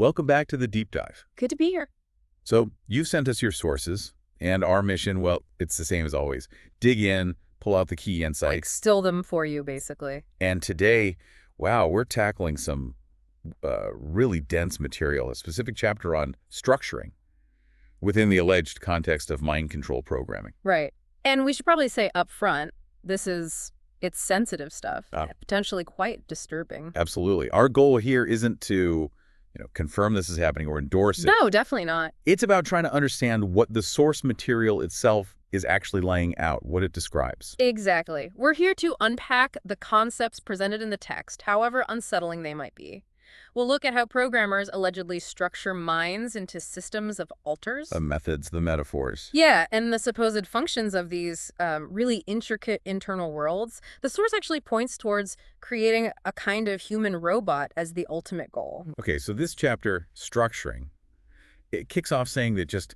welcome back to the deep dive. Good to be here. So you've sent us your sources, and our mission, well, it's the same as always. Dig in, pull out the key Like, insights. still them for you, basically. And today, wow, we're tackling some really dense material, a specific chapter on structuring within the alleged context of mind control programming. Right. And we should probably say up front, it's sensitive stuff, potentially quite disturbing. Absolutely. Our goal here isn't to, confirm this is happening or endorse it. No, definitely not. It's about trying to understand what the source material itself is actually laying out, what it describes. Exactly. We're here to unpack the concepts presented in the text, however unsettling they might be. We'll look at how programmers allegedly structure minds into systems of alters. The methods, the metaphors. Yeah, and the supposed functions of these really intricate internal worlds. The source actually points towards creating a kind of human robot as the ultimate goal. Okay, so this chapter, structuring, it kicks off saying that just,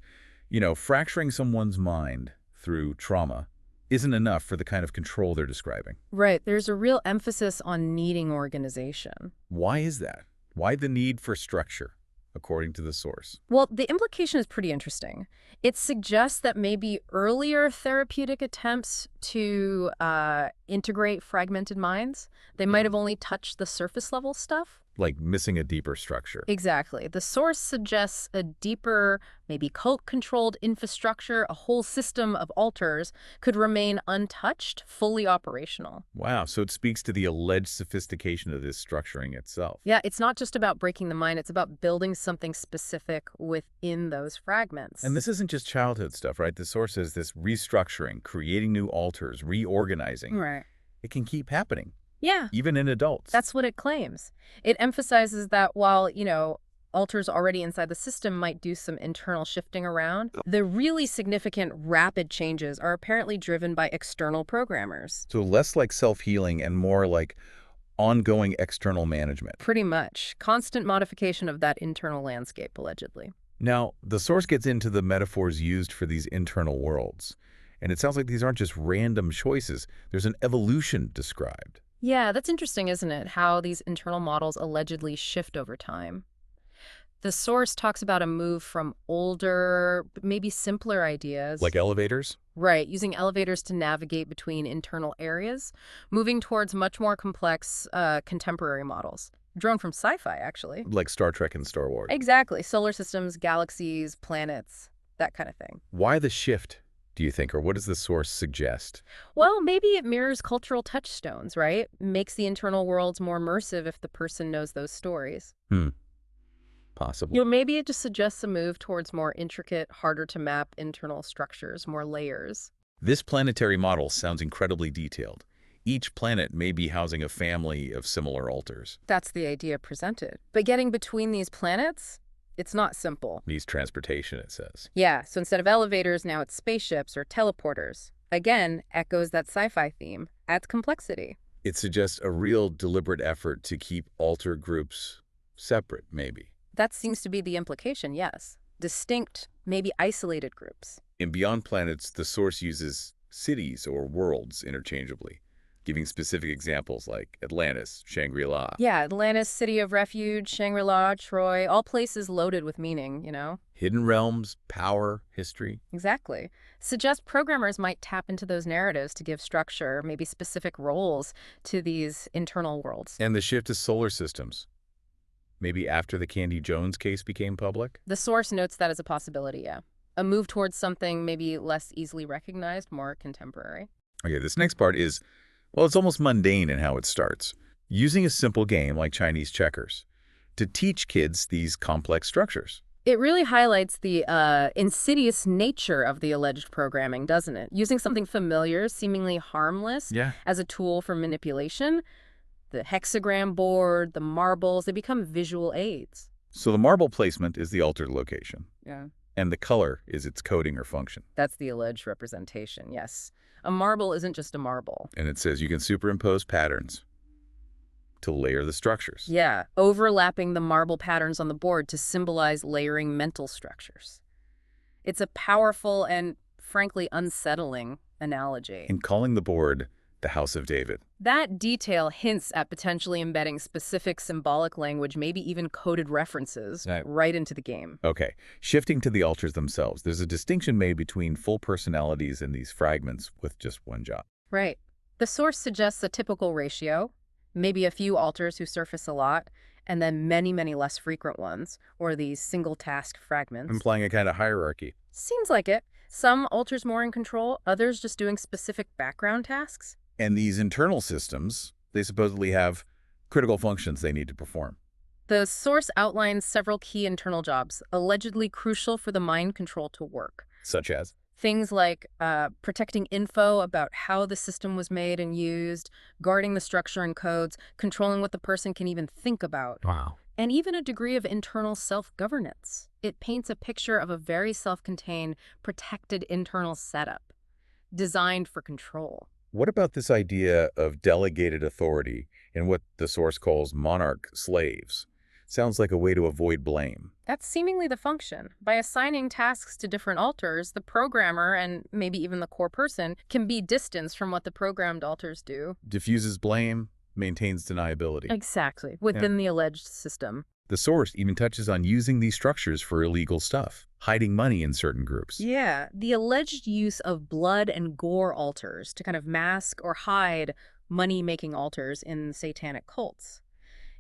fracturing someone's mind through trauma isn't enough for the kind of control they're describing. Right, there's a real emphasis on needing organization. Why is that? Why the need for structure, according to the source? Well, the implication is pretty interesting. It suggests that maybe earlier therapeutic attempts to integrate fragmented minds, they might have only touched the surface level stuff. Like missing a deeper structure. Exactly. The source suggests a deeper, maybe cult-controlled infrastructure, a whole system of alters could remain untouched, fully operational. Wow, so it speaks to the alleged sophistication of this structuring itself. Yeah, it's not just about breaking the mind, it's about building something specific within those fragments. And this isn't just childhood stuff, right? The source says this restructuring, creating new alters, reorganizing. Right. It can keep happening. Yeah. Even in adults. That's what it claims. It emphasizes that while, alters already inside the system might do some internal shifting around, the really significant rapid changes are apparently driven by external programmers. So less like self-healing and more like ongoing external management. Pretty much. Constant modification of that internal landscape, allegedly. Now, the source gets into the metaphors used for these internal worlds. And it sounds like these aren't just random choices. There's an evolution described. Yeah, that's interesting, isn't it? How these internal models allegedly shift over time. The source talks about a move from older, maybe simpler ideas. Like elevators? Right, using elevators to navigate between internal areas, moving towards much more complex contemporary models. Drawn from sci-fi, actually. Like Star Trek and Star Wars. Exactly. Solar systems, galaxies, planets, that kind of thing. Why the shift, do you think, or what does the source suggest? Well, maybe it mirrors cultural touchstones, right? Makes the internal worlds more immersive if the person knows those stories. Possibly. Maybe it just suggests a move towards more intricate, harder to map internal structures, more layers. This planetary model sounds incredibly detailed. Each planet may be housing a family of similar alters. That's the idea presented. But getting between these planets, it's not simple. Needs transportation, it says. Yeah, so instead of elevators, now it's spaceships or teleporters. Again, echoes that sci-fi theme, adds complexity. It suggests a real deliberate effort to keep alter groups separate, maybe. That seems to be the implication, yes. Distinct, maybe isolated groups. In Beyond Planets, the source uses cities or worlds interchangeably, giving specific examples like Atlantis, Shangri-La. Yeah, Atlantis, City of Refuge, Shangri-La, Troy, all places loaded with meaning, Hidden realms, power, history. Exactly. Suggest programmers might tap into those narratives to give structure, maybe specific roles to these internal worlds. And the shift to solar systems. Maybe after the Candy Jones case became public? The source notes that as a possibility, yeah. A move towards something maybe less easily recognized, more contemporary. Okay, this next part is, well, it's almost mundane in how it starts. Using a simple game like Chinese checkers to teach kids these complex structures. It really highlights the insidious nature of the alleged programming, doesn't it? Using something familiar, seemingly harmless, as a tool for manipulation. The hexagram board, the marbles, they become visual aids. So the marble placement is the altered location. Yeah. And the color is its coding or function. That's the alleged representation, yes. A marble isn't just a marble. And it says you can superimpose patterns to layer the structures. Yeah, overlapping the marble patterns on the board to symbolize layering mental structures. It's a powerful and, frankly, unsettling analogy. In calling the board the House of David. That detail hints at potentially embedding specific symbolic language, maybe even coded references, right into the game. Okay, shifting to the altars themselves, there's a distinction made between full personalities and these fragments with just one job. Right. The source suggests a typical ratio, maybe a few altars who surface a lot, and then many, many less frequent ones, or these single-task fragments. Implying a kind of hierarchy. Seems like it. Some altars more in control, others just doing specific background tasks. And these internal systems, they supposedly have critical functions they need to perform. The source outlines several key internal jobs, allegedly crucial for the mind control to work. Such as? Things like protecting info about how the system was made and used, guarding the structure and codes, controlling what the person can even think about. Wow. And even a degree of internal self-governance. It paints a picture of a very self-contained, protected internal setup, designed for control. What about this idea of delegated authority in what the source calls monarch slaves? Sounds like a way to avoid blame. That's seemingly the function. By assigning tasks to different altars, the programmer, and maybe even the core person, can be distanced from what the programmed altars do. Diffuses blame, maintains deniability. Exactly, within the alleged system. The source even touches on using these structures for illegal stuff, hiding money in certain groups. Yeah, the alleged use of blood and gore altars to kind of mask or hide money-making altars in satanic cults.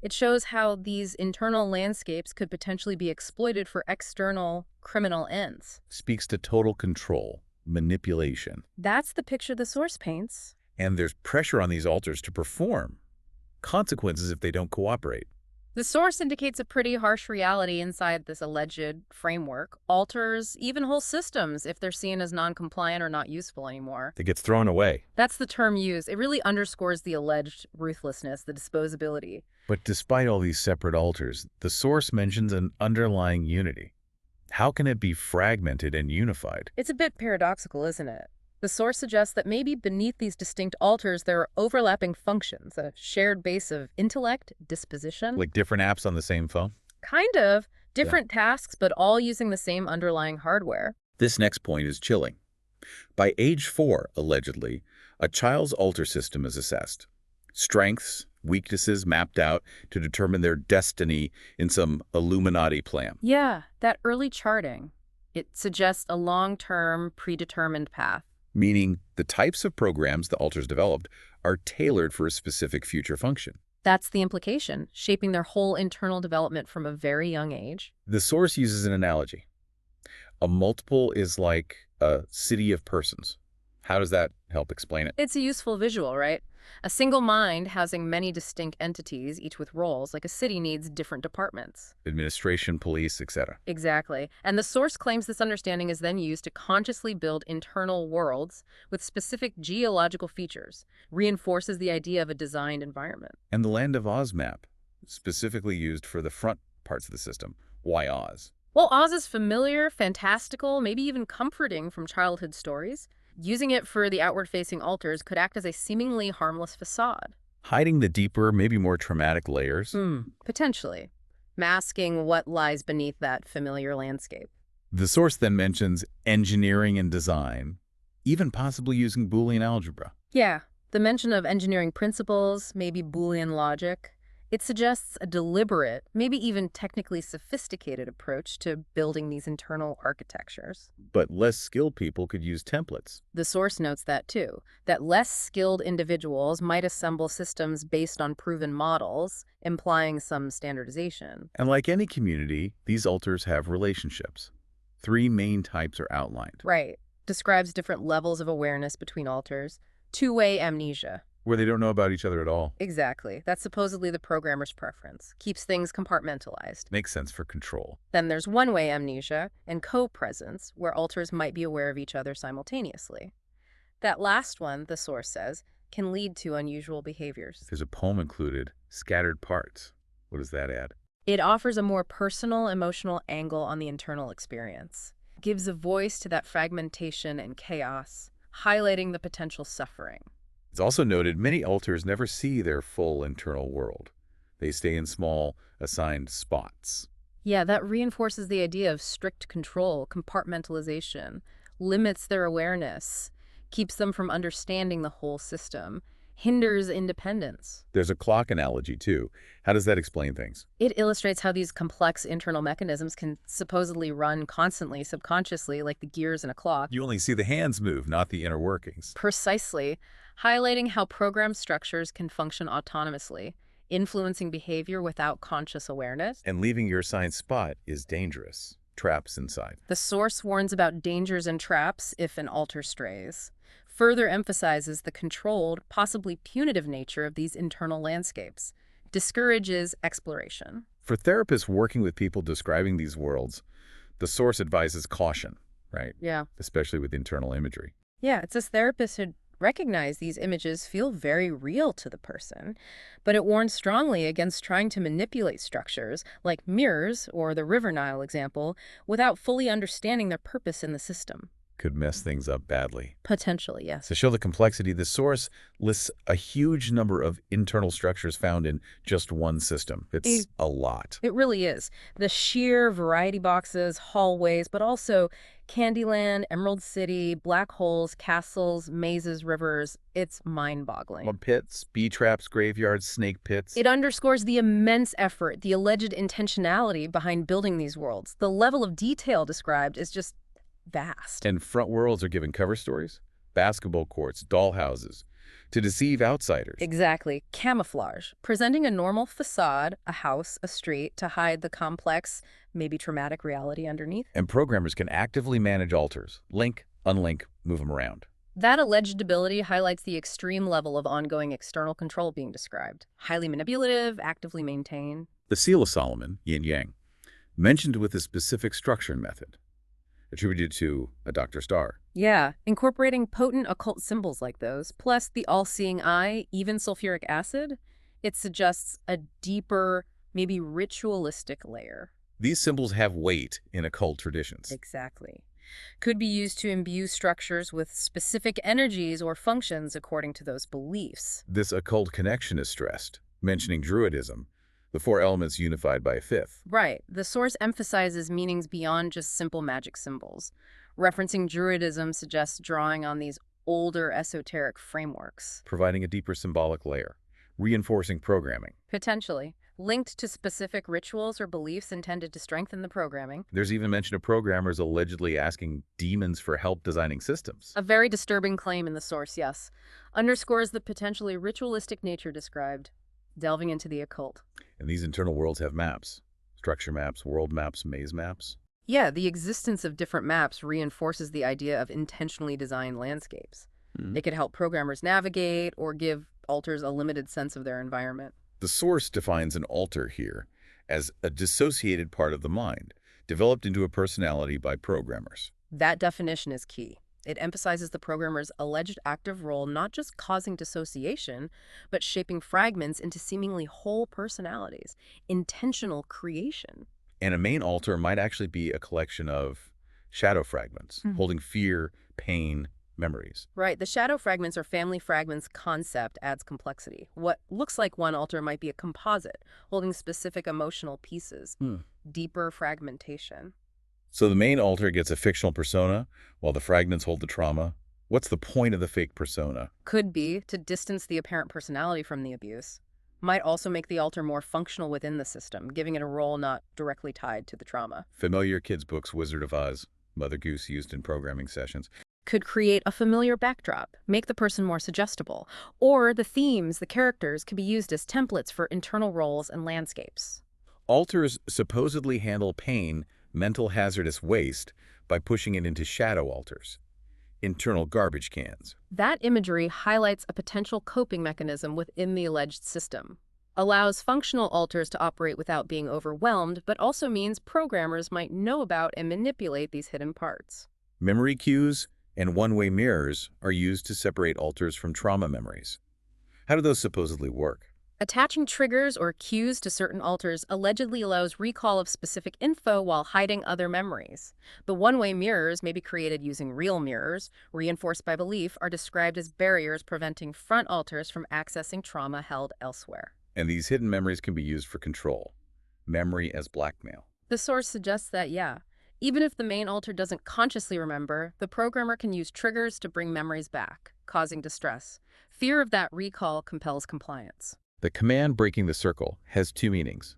It shows how these internal landscapes could potentially be exploited for external criminal ends. Speaks to total control, manipulation. That's the picture the source paints. And there's pressure on these altars to perform. Consequences if they don't cooperate. The source indicates a pretty harsh reality inside this alleged framework. Altars, even whole systems, if they're seen as non-compliant or not useful anymore. It gets thrown away. That's the term used. It really underscores the alleged ruthlessness, the disposability. But despite all these separate altars, the source mentions an underlying unity. How can it be fragmented and unified? It's a bit paradoxical, isn't it? The source suggests that maybe beneath these distinct altars there are overlapping functions, a shared base of intellect, disposition. Like different apps on the same phone? Kind of. Different tasks, but all using the same underlying hardware. This next point is chilling. By age 4, allegedly, a child's altar system is assessed. Strengths, weaknesses mapped out to determine their destiny in some Illuminati plan. Yeah, that early charting. It suggests a long-term, predetermined path. Meaning the types of programs the altars developed are tailored for a specific future function. That's the implication, shaping their whole internal development from a very young age. The source uses an analogy. A multiple is like a city of persons. How does that help explain it? It's a useful visual, right? A single mind housing many distinct entities, each with roles, like a city needs different departments. Administration, police, etc. Exactly. And the source claims this understanding is then used to consciously build internal worlds with specific geological features, reinforces the idea of a designed environment. And the Land of Oz map, specifically used for the front parts of the system. Why Oz? Well, Oz is familiar, fantastical, maybe even comforting from childhood stories. Using it for the outward-facing altars could act as a seemingly harmless facade. Hiding the deeper, maybe more traumatic layers? Potentially. Masking what lies beneath that familiar landscape. The source then mentions engineering and design, even possibly using Boolean algebra. Yeah, the mention of engineering principles, maybe Boolean logic. It suggests a deliberate, maybe even technically sophisticated approach to building these internal architectures. But less skilled people could use templates. The source notes that too, that less skilled individuals might assemble systems based on proven models, implying some standardization. And like any community, these altars have relationships. 3 main types are outlined. Right. Describes different levels of awareness between altars. Two-way amnesia. Where they don't know about each other at all. Exactly. That's supposedly the programmer's preference. Keeps things compartmentalized. Makes sense for control. Then there's one-way amnesia and co-presence, where altars might be aware of each other simultaneously. That last one, the source says, can lead to unusual behaviors. There's a poem included, Scattered Parts. What does that add? It offers a more personal, emotional angle on the internal experience. Gives a voice to that fragmentation and chaos, highlighting the potential suffering. It's also noted many altars never see their full internal world. They stay in small, assigned spots. Yeah, that reinforces the idea of strict control, compartmentalization, limits their awareness, keeps them from understanding the whole system. hinders independence. There's a clock analogy, too. How does that explain things? It illustrates how these complex internal mechanisms can supposedly run constantly, subconsciously, like the gears in a clock. You only see the hands move, not the inner workings. Precisely, highlighting how program structures can function autonomously, influencing behavior without conscious awareness. And leaving your assigned spot is dangerous. Traps inside. The source warns about dangers and traps if an alter strays. Further emphasizes the controlled, possibly punitive nature of these internal landscapes. Discourages exploration. For therapists working with people describing these worlds, the source advises caution, right? Yeah. Especially with internal imagery. Yeah, it says therapists should recognize these images feel very real to the person, but it warns strongly against trying to manipulate structures, like mirrors or the River Nile example, without fully understanding their purpose in the system. Could mess things up badly. Potentially, yes. To show the complexity, the source lists a huge number of internal structures found in just one system. It's a lot. It really is. The sheer variety boxes, hallways, but also Candyland, Emerald City, black holes, castles, mazes, rivers. It's mind-boggling. Pits, bee traps, graveyards, snake pits. It underscores the immense effort, the alleged intentionality behind building these worlds. The level of detail described is just vast. And front worlds are given cover stories, basketball courts, dollhouses, to deceive outsiders. Exactly. Camouflage. Presenting a normal facade, a house, a street, to hide the complex, maybe traumatic reality underneath. And programmers can actively manage alters, link, unlink, move them around. That alleged ability highlights the extreme level of ongoing external control being described. Highly manipulative, actively maintained. The Seal of Solomon, yin-yang, mentioned with a specific structure and method, attributed to a Dr. Starr. Yeah, incorporating potent occult symbols like those, plus the all-seeing eye, even sulfuric acid, it suggests a deeper, maybe ritualistic layer. These symbols have weight in occult traditions. Exactly. Could be used to imbue structures with specific energies or functions according to those beliefs. This occult connection is stressed, mentioning Druidism, the four elements unified by a fifth. Right. The source emphasizes meanings beyond just simple magic symbols. Referencing Druidism suggests drawing on these older esoteric frameworks. Providing a deeper symbolic layer, reinforcing programming. Potentially. Linked to specific rituals or beliefs intended to strengthen the programming. There's even mention of programmers allegedly asking demons for help designing systems. A very disturbing claim in the source, yes. Underscores the potentially ritualistic nature described. Delving into the occult. And these internal worlds have maps. Structure maps, world maps, maze maps. Yeah, the existence of different maps reinforces the idea of intentionally designed landscapes. It could help programmers navigate or give alters a limited sense of their environment. The source defines an alter here as a dissociated part of the mind, developed into a personality by programmers. That definition is key. It emphasizes the programmer's alleged active role not just causing dissociation, but shaping fragments into seemingly whole personalities. Intentional creation. And a main alter might actually be a collection of shadow fragments, holding fear, pain, memories. Right. The shadow fragments or family fragments concept adds complexity. What looks like one alter might be a composite, holding specific emotional pieces. Deeper fragmentation. So the main alter gets a fictional persona, while the fragments hold the trauma. What's the point of the fake persona? Could be to distance the apparent personality from the abuse. Might also make the alter more functional within the system, giving it a role not directly tied to the trauma. Familiar kids' books, Wizard of Oz, Mother Goose used in programming sessions. Could create a familiar backdrop, make the person more suggestible, or the themes, the characters, could be used as templates for internal roles and landscapes. Alters supposedly handle pain, mental hazardous waste, by pushing it into shadow alters, internal garbage cans. That imagery highlights a potential coping mechanism within the alleged system. Allows functional alters to operate without being overwhelmed, but also means programmers might know about and manipulate these hidden parts. Memory cues and one-way mirrors are used to separate alters from trauma memories. How do those supposedly work? Attaching triggers or cues to certain alters allegedly allows recall of specific info while hiding other memories. The one-way mirrors may be created using real mirrors, reinforced by belief, are described as barriers preventing front alters from accessing trauma held elsewhere. And these hidden memories can be used for control. Memory as blackmail. The source suggests that, yeah, Even if the main alter doesn't consciously remember, the programmer can use triggers to bring memories back, causing distress. Fear of that recall compels compliance. The command breaking the circle has two meanings: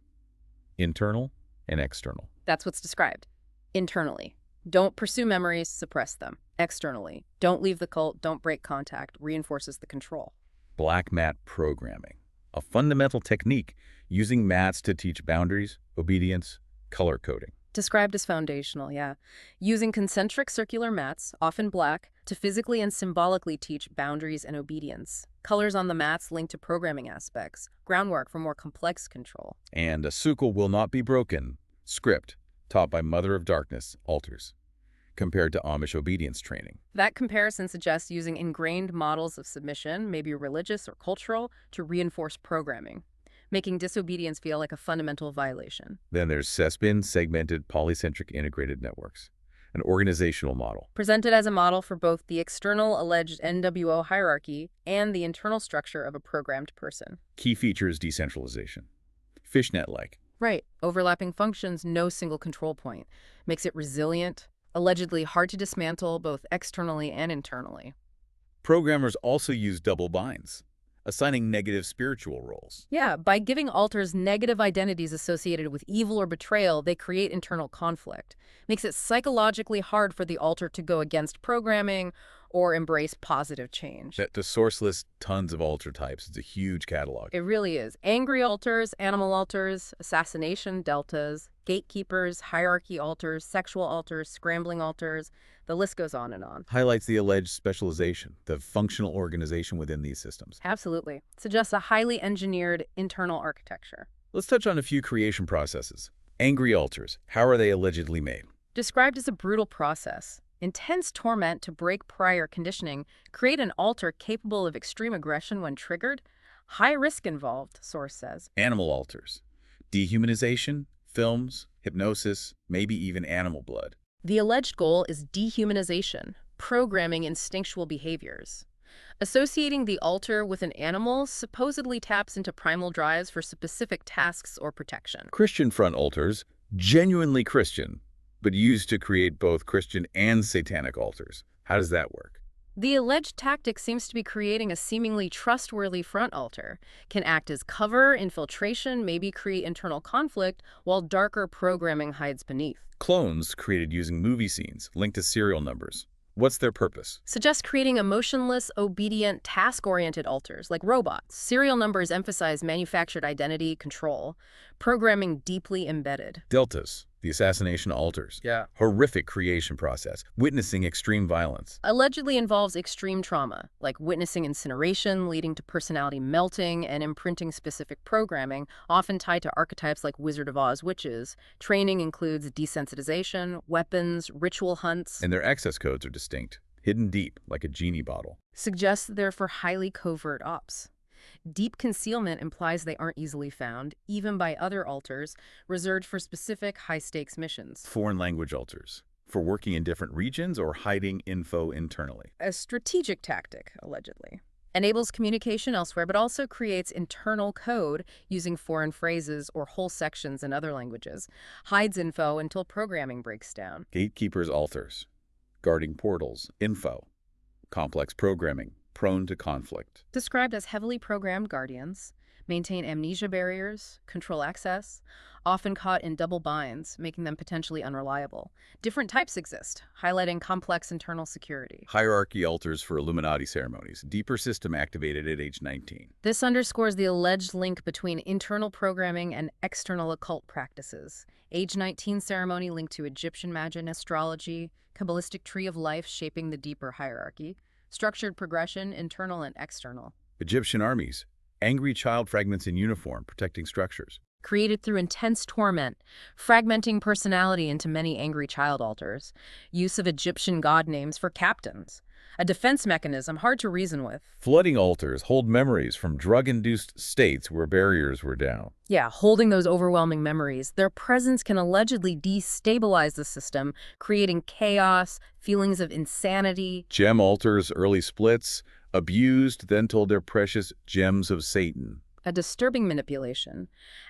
internal and external. That's what's described. Internally, don't pursue memories, suppress them. Externally, don't leave the cult, don't break contact, reinforces the control. Black mat programming, a fundamental technique using mats to teach boundaries, obedience, color coding. Described as foundational, yeah. Using concentric circular mats, often black, to physically and symbolically teach boundaries and obedience. Colors on the mats link to programming aspects, groundwork for more complex control. And a sukkah will not be broken script taught by Mother of Darkness altars, compared to Amish obedience training. That comparison suggests using ingrained models of submission, maybe religious or cultural, to reinforce programming, making disobedience feel like a fundamental violation. Then there's CESBIN, segmented polycentric integrated networks, an organizational model. Presented as a model for both the external alleged NWO hierarchy and the internal structure of a programmed person. Key features: decentralization. Fishnet-like. Right. Overlapping functions, no single control point. Makes it resilient, allegedly hard to dismantle both externally and internally. Programmers also use double binds, assigning negative spiritual roles. Yeah, by giving alters negative identities associated with evil or betrayal, they create internal conflict. Makes it psychologically hard for the alter to go against programming or embrace positive change. The source lists tons of alter types. It's a huge catalog. It really is. Angry alters, animal alters, assassination deltas, gatekeepers, hierarchy alters, sexual alters, scrambling alters. The list goes on and on. Highlights the alleged specialization, the functional organization within these systems. Absolutely. Suggests a highly engineered internal architecture. Let's touch on a few creation processes. Angry alters. How are they allegedly made? Described as a brutal process. Intense torment to break prior conditioning, create an alter capable of extreme aggression when triggered. High risk involved, source says. Animal alters. Dehumanization, films, hypnosis, maybe even animal blood. The alleged goal is dehumanization, programming instinctual behaviors. Associating the alter with an animal supposedly taps into primal drives for specific tasks or protection. Christian front altars, genuinely Christian, but used to create both Christian and satanic altars. How does that work? The alleged tactic seems to be creating a seemingly trustworthy front altar, can act as cover, infiltration, maybe create internal conflict, while darker programming hides beneath. Clones created using movie scenes linked to serial numbers. What's their purpose? Suggests creating emotionless, obedient, task-oriented alters, like robots. Serial numbers emphasize manufactured identity, control, programming deeply embedded. Deltas, the assassination altars. Yeah. Horrific creation process, witnessing extreme violence. Allegedly involves extreme trauma, like witnessing incineration, leading to personality melting and imprinting specific programming, often tied to archetypes like Wizard of Oz witches. Training includes desensitization, weapons, ritual hunts. And their access codes are distinct, hidden deep, like a genie bottle. Suggests they're for highly covert ops. Deep concealment implies they aren't easily found, even by other alters, reserved for specific high-stakes missions. Foreign language altars, for working in different regions or hiding info internally. A strategic tactic, allegedly. Enables communication elsewhere, but also creates internal code using foreign phrases or whole sections in other languages. Hides info until programming breaks down. Gatekeepers altars, guarding portals, info, complex programming, prone to conflict. Described as heavily programmed guardians, maintain amnesia barriers, control access, often caught in double binds, making them potentially unreliable. Different types exist, highlighting complex internal security. Hierarchy altars for Illuminati ceremonies, deeper system activated at age 19. This underscores the alleged link between internal programming and external occult practices. Age 19 ceremony linked to Egyptian magic and astrology, Kabbalistic tree of life shaping the deeper hierarchy. Structured progression, internal and external. Egyptian armies, angry child fragments in uniform, protecting structures. Created through intense torment, fragmenting personality into many angry child altars. Use of Egyptian god names for captains. A defense mechanism hard to reason with. Flooding altars hold memories from drug-induced states where barriers were down. Yeah, holding those overwhelming memories. Their presence can allegedly destabilize the system, creating chaos, feelings of insanity. Gem altars, early splits, abused, then told their precious gems of Satan. A disturbing manipulation.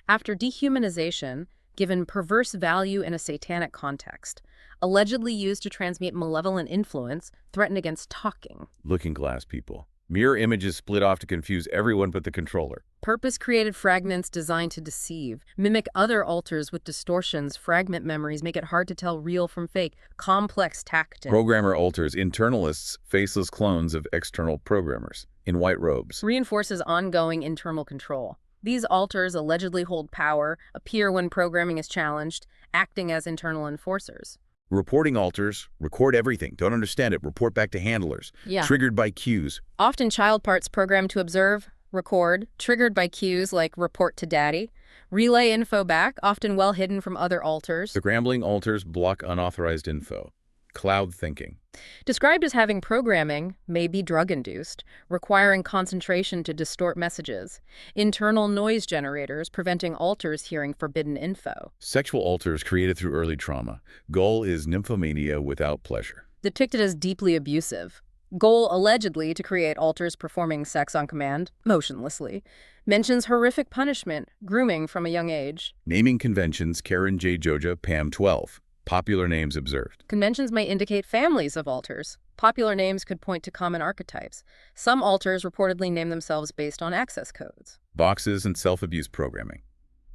After dehumanization, given perverse value in a satanic context, allegedly used to transmute malevolent influence, threatened against talking. Looking glass people. Mirror images split off to confuse everyone but the controller. Purpose-created fragments designed to deceive, mimic other altars with distortions, fragment memories, make it hard to tell real from fake, complex tactic. Programmer altars, internalists, faceless clones of external programmers in white robes. Reinforces ongoing internal control. These altars allegedly hold power, appear when programming is challenged, acting as internal enforcers. Reporting altars, record everything, don't understand it, report back to handlers. Triggered by cues. Often child parts programmed to observe, record, triggered by cues like report to daddy. Relay info back, often well hidden from other altars. The Grambling altars block unauthorized info. Cloud thinking. Described as having programming, may be drug-induced, requiring concentration to distort messages. Internal noise generators, preventing altars hearing forbidden info. Sexual altars created through early trauma. Goal is nymphomania without pleasure. Depicted as deeply abusive. Goal allegedly to create altars performing sex on command, motionlessly. Mentions horrific punishment, grooming from a young age. Naming conventions, Karen J. Joja, Pam 12. Popular names observed. Conventions may indicate families of altars. Popular names could point to common archetypes. Some altars reportedly name themselves based on access codes. Boxes and self-abuse programming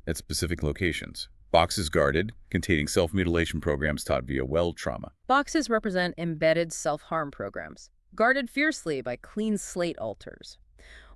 at specific locations. Boxes guarded, containing self-mutilation programs taught via weld trauma. Boxes represent embedded self-harm programs, guarded fiercely by clean slate altars.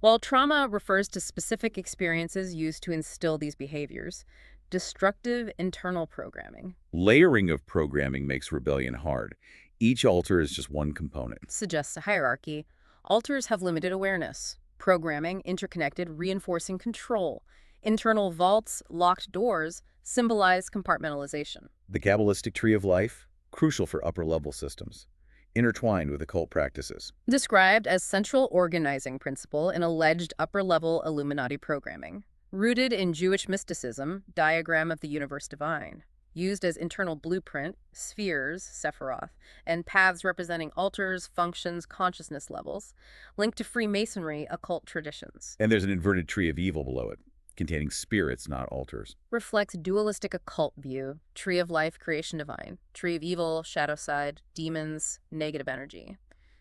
While trauma refers to specific experiences used to instill these behaviors, destructive internal programming. Layering of programming makes rebellion hard. Each altar is just one component. Suggests a hierarchy. Altars have limited awareness. Programming, interconnected, reinforcing control. Internal vaults, locked doors, symbolize compartmentalization. The Kabbalistic tree of life, crucial for upper-level systems, intertwined with occult practices. Described as central organizing principle in alleged upper-level Illuminati programming. Rooted in Jewish mysticism, diagram of the universe divine. Used as internal blueprint, spheres, Sephiroth, and paths representing altars, functions, consciousness levels. Linked to Freemasonry, occult traditions. And there's an inverted tree of evil below it, containing spirits, not altars. Reflects dualistic occult view, tree of life, creation divine. Tree of evil, shadow side, demons, negative energy.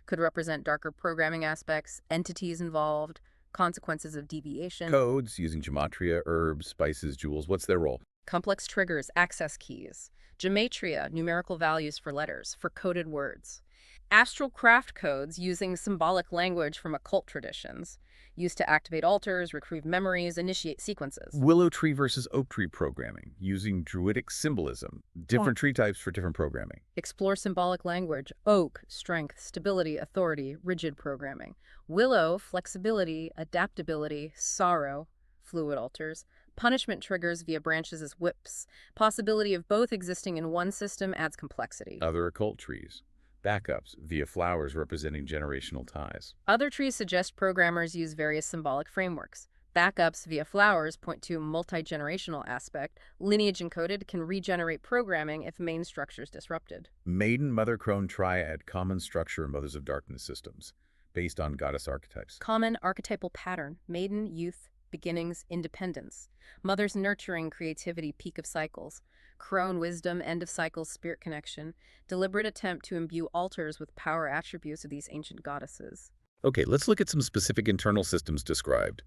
Could represent darker programming aspects, entities involved, consequences of deviation. Codes, using gematria, herbs, spices, jewels. What's their role? Complex triggers, access keys. Gematria, numerical values for letters, for coded words. Astral craft codes, using symbolic language from occult traditions. Used to activate altars, retrieve memories, initiate sequences. Willow tree versus oak tree programming, using druidic symbolism. Different tree types for different programming. Explore symbolic language. Oak, strength, stability, authority, rigid programming. Willow, flexibility, adaptability, sorrow, fluid altars. Punishment triggers via branches as whips. Possibility of both existing in one system adds complexity. Other occult trees. Backups via flowers representing generational ties. Other trees suggest programmers use various symbolic frameworks. Backups via flowers point to a multi-generational aspect. Lineage encoded can regenerate programming if main structure is disrupted. Maiden, mother, crone, triad, common structure, mothers of darkness systems, based on goddess archetypes. Common archetypal pattern, maiden, youth, beginnings, independence. Mother's nurturing, creativity, peak of cycles. Crone, wisdom, end of cycles, spirit connection. Deliberate attempt to imbue altars with power attributes of these ancient goddesses. Okay, let's look at some specific internal systems described.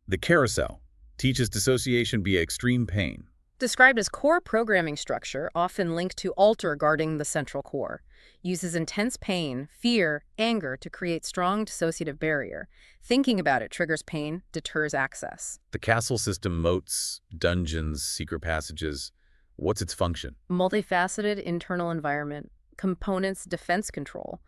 The Carousel teaches dissociation via extreme pain. Described as core programming structure, often linked to altar guarding the central core. Uses intense pain, fear, anger to create strong dissociative barrier. Thinking about it triggers pain, deters access. The castle system, moats, dungeons, secret passages. What's its function? Multifaceted internal environment. Components, defense control.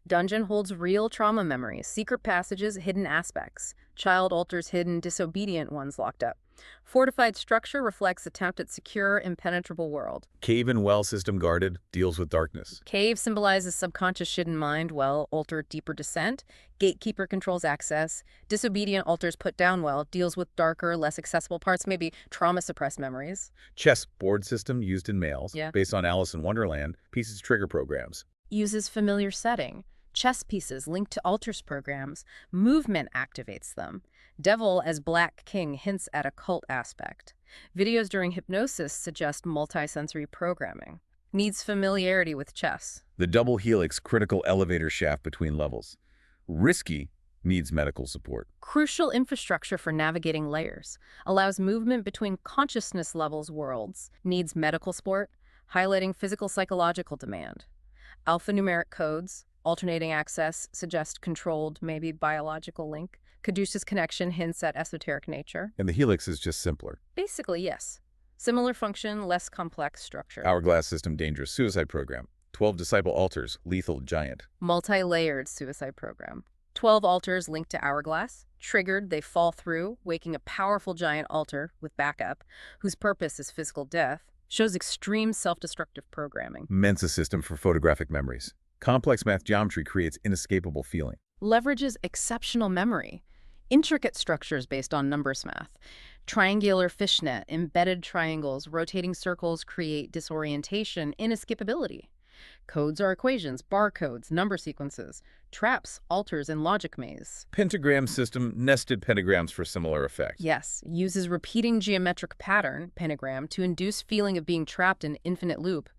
Dungeon holds real trauma memories, secret passages, hidden aspects. Child altars hidden, disobedient ones locked up. Fortified structure reflects attempt at secure, impenetrable world. Cave and well system guarded, deals with darkness. Cave symbolizes subconscious hidden mind, well, altar deeper descent. Gatekeeper controls access. Disobedient altars put down well, deals with darker, less accessible parts, maybe trauma-suppressed memories. Chess board system used in males, based on Alice in Wonderland, pieces trigger programs. Uses familiar setting. Chess pieces linked to altars programs. Movement activates them. Devil as Black King hints at occult aspect. Videos during hypnosis suggest multisensory programming. Needs familiarity with chess. The double helix critical elevator shaft between levels. Risky, needs medical support. Crucial infrastructure for navigating layers. Allows movement between consciousness levels worlds. Needs medical support, highlighting physical-psychological demand. Alphanumeric codes, alternating access, suggest controlled, maybe biological link. Caduceus connection hints at esoteric nature. And the helix is just simpler. Basically, yes. Similar function, less complex structure. Hourglass system, dangerous suicide program. 12 disciple altars, lethal giant. Multi-layered suicide program. 12 altars linked to Hourglass. Triggered, they fall through, waking a powerful giant altar with backup, whose purpose is physical death. Shows extreme self-destructive programming. Mensa system for photographic memories. Complex math geometry creates inescapable feeling. Leverages exceptional memory. Intricate structures based on numbers math. Triangular fishnet, embedded triangles, rotating circles create disorientation, inescapability. Codes are equations, barcodes, number sequences, traps, altars, and logic maze. Pentagram system, nested pentagrams for similar effect. Yes, uses repeating geometric pattern, pentagram, to induce feeling of being trapped in infinite loop.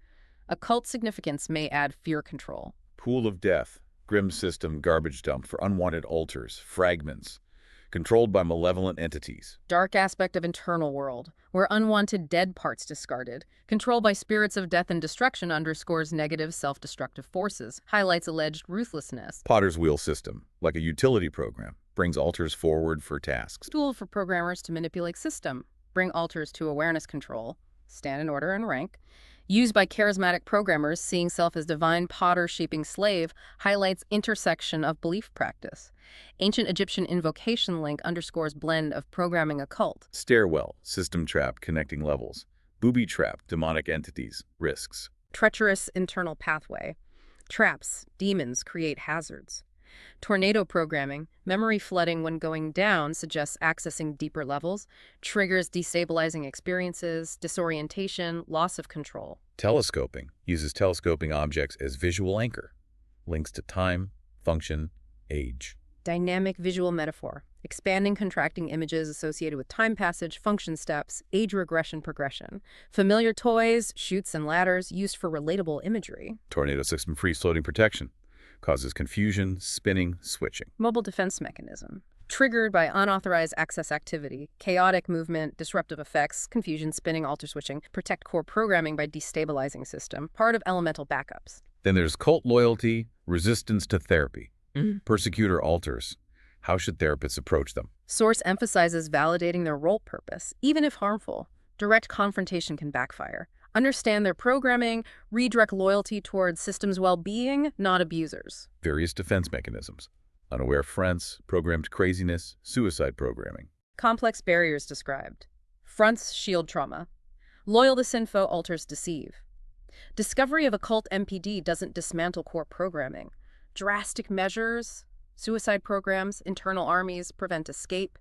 Occult significance may add fear control. Pool of death, grim system, garbage dump for unwanted altars, fragments, controlled by malevolent entities. Dark aspect of internal world, where unwanted dead parts discarded, controlled by spirits of death and destruction underscores negative self-destructive forces, highlights alleged ruthlessness. Potter's wheel system, like a utility program, brings altars forward for tasks. Tool for programmers to manipulate system, bring altars to awareness control, stand in order and rank. Used by charismatic programmers seeing self as divine potter shaping slave, highlights intersection of belief practice. Ancient Egyptian invocation link underscores blend of programming occult. Stairwell, system trap, connecting levels. Booby trap, demonic entities, risks. Treacherous internal pathway. Traps, demons create hazards. Tornado programming, memory flooding when going down suggests accessing deeper levels, triggers destabilizing experiences, disorientation, loss of control. Telescoping, uses telescoping objects as visual anchor. Links to time, function, age. Dynamic visual metaphor, expanding, contracting images associated with time passage, function steps, age regression progression. Familiar toys, chutes and ladders used for relatable imagery. Tornado system, free-floating protection. Causes confusion, spinning, switching. Mobile defense mechanism. Triggered by unauthorized access activity, chaotic movement, disruptive effects, confusion, spinning, alter switching. Protect core programming by destabilizing system. Part of elemental backups. Then there's cult loyalty, resistance to therapy. Persecutor altars. How should therapists approach them? Source emphasizes validating their role purpose, even if harmful. Direct confrontation can backfire. Understand their programming, redirect loyalty towards systems' well-being, not abusers. Various defense mechanisms. Unaware fronts, programmed craziness, suicide programming. Complex barriers described. Fronts shield trauma. Loyal disinfo alters deceive. Discovery of occult MPD doesn't dismantle core programming. Drastic measures, suicide programs, internal armies prevent escape.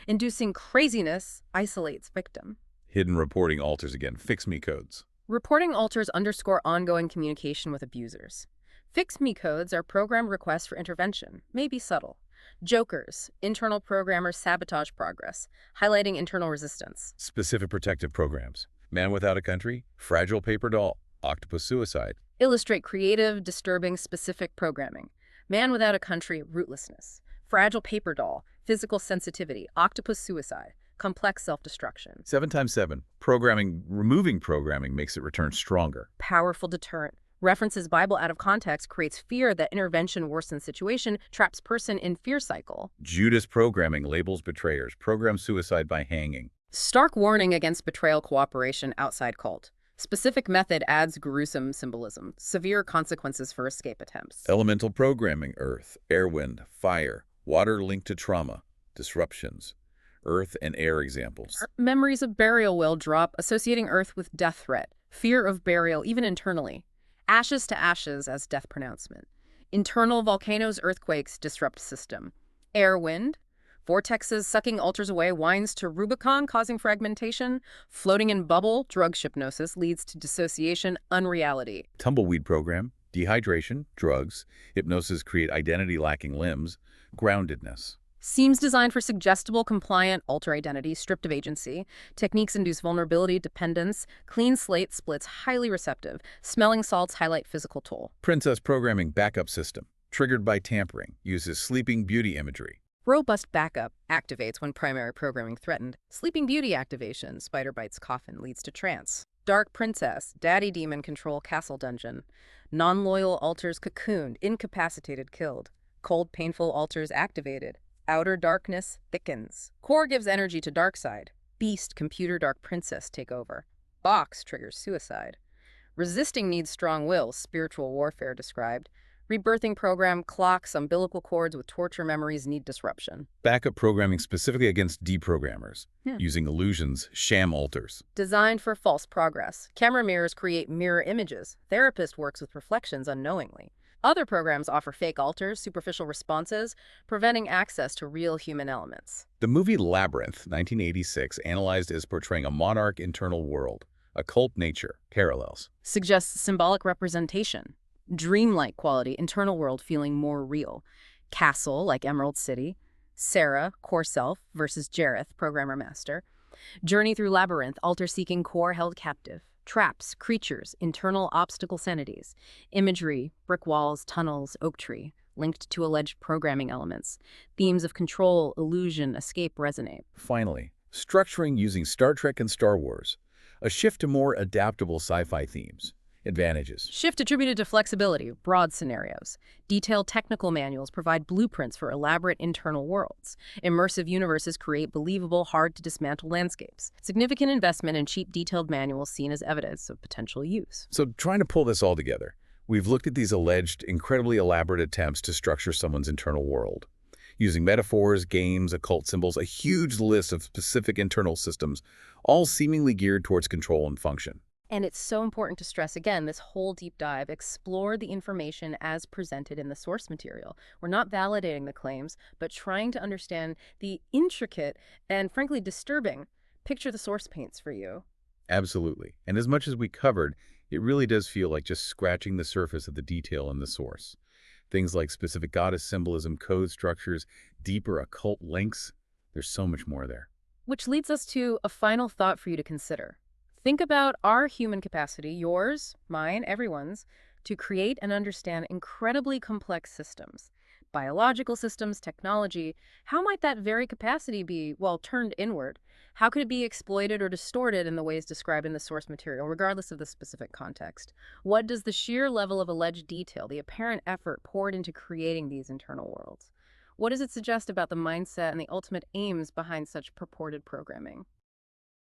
Inducing craziness isolates victim. Hidden reporting alters again, fix-me codes. Reporting alters underscore ongoing communication with abusers. Fix-me codes are program requests for intervention, may be subtle. Jokers, internal programmers sabotage progress, highlighting internal resistance. Specific protective programs. Man without a country, fragile paper doll, octopus suicide. Illustrate creative, disturbing, specific programming. Man without a country, rootlessness. Fragile paper doll, physical sensitivity, octopus suicide. Complex self-destruction. 7x7. Programming, removing programming makes it return stronger. Powerful deterrent. References Bible out of context, creates fear that intervention worsens situation, traps person in fear cycle. Judas programming labels betrayers, programs suicide by hanging. Stark warning against betrayal cooperation outside cult. Specific method adds gruesome symbolism. Severe consequences for escape attempts. Elemental programming, earth, air, wind, fire, water linked to trauma, disruptions. Earth and air examples. Memories of burial will drop, associating earth with death threat. Fear of burial, even internally. Ashes to ashes as death pronouncement. Internal volcanoes, earthquakes disrupt system. Air, wind. Vortexes sucking altars away, winds to Rubicon, causing fragmentation. Floating in bubble, drug hypnosis leads to dissociation, unreality. Tumbleweed program, dehydration, drugs, hypnosis create identity-lacking limbs, groundedness. Seems designed for suggestible, compliant, alter identity, stripped of agency. Techniques induce vulnerability, dependence. Clean slate splits highly receptive. Smelling salts highlight physical toll. Princess Programming Backup System, triggered by tampering, uses Sleeping Beauty imagery. Robust backup activates when primary programming threatened. Sleeping Beauty activation, spider bites coffin, leads to trance. Dark Princess, Daddy Demon control castle dungeon. Non-loyal altars cocooned, incapacitated, killed. Cold, painful altars activated. Outer darkness thickens. Core gives energy to dark side. Beast, computer dark princess take over. Box triggers suicide. Resisting needs strong will, spiritual warfare described. Rebirthing program clocks umbilical cords with torture memories need disruption. Backup programming specifically against deprogrammers, using illusions, sham altars. Designed for false progress. Camera mirrors create mirror images. Therapist works with reflections unknowingly. Other programs offer fake altars, superficial responses, preventing access to real human elements. The movie Labyrinth, 1986, analyzed as portraying a monarch internal world, occult nature, parallels. Suggests symbolic representation. Dreamlike quality, internal world feeling more real. Castle, like Emerald City. Sarah, core self, versus Jareth, programmer master. Journey through Labyrinth, altar-seeking core held captive. Traps, creatures, internal obstacle sanities. Imagery, brick walls, tunnels, oak tree, linked to alleged programming elements. Themes of control, illusion, escape resonate. Finally, structuring using Star Trek and Star Wars. A shift to more adaptable sci-fi themes. Advantages. Shift attributed to flexibility, broad scenarios. Detailed technical manuals provide blueprints for elaborate internal worlds. Immersive universes create believable, hard-to-dismantle landscapes. Significant investment in cheap, detailed manuals seen as evidence of potential use. So trying to pull this all together, we've looked at these alleged, incredibly elaborate attempts to structure someone's internal world. Using metaphors, games, occult symbols, a huge list of specific internal systems, all seemingly geared towards control and function. And it's so important to stress again, this whole deep dive explored the information as presented in the source material. We're not validating the claims, but trying to understand the intricate and frankly disturbing picture the source paints for you. Absolutely. And as much as we covered, it really does feel like just scratching the surface of the detail in the source. Things like specific goddess symbolism, code structures, deeper occult links. There's so much more there. Which leads us to a final thought for you to consider. Think about our human capacity, yours, mine, everyone's, to create and understand incredibly complex systems. Biological systems, technology. How might that very capacity be, well, turned inward? How could it be exploited or distorted in the ways described in the source material, regardless of the specific context? What does the sheer level of alleged detail, the apparent effort poured into creating these internal worlds? What does it suggest about the mindset and the ultimate aims behind such purported programming?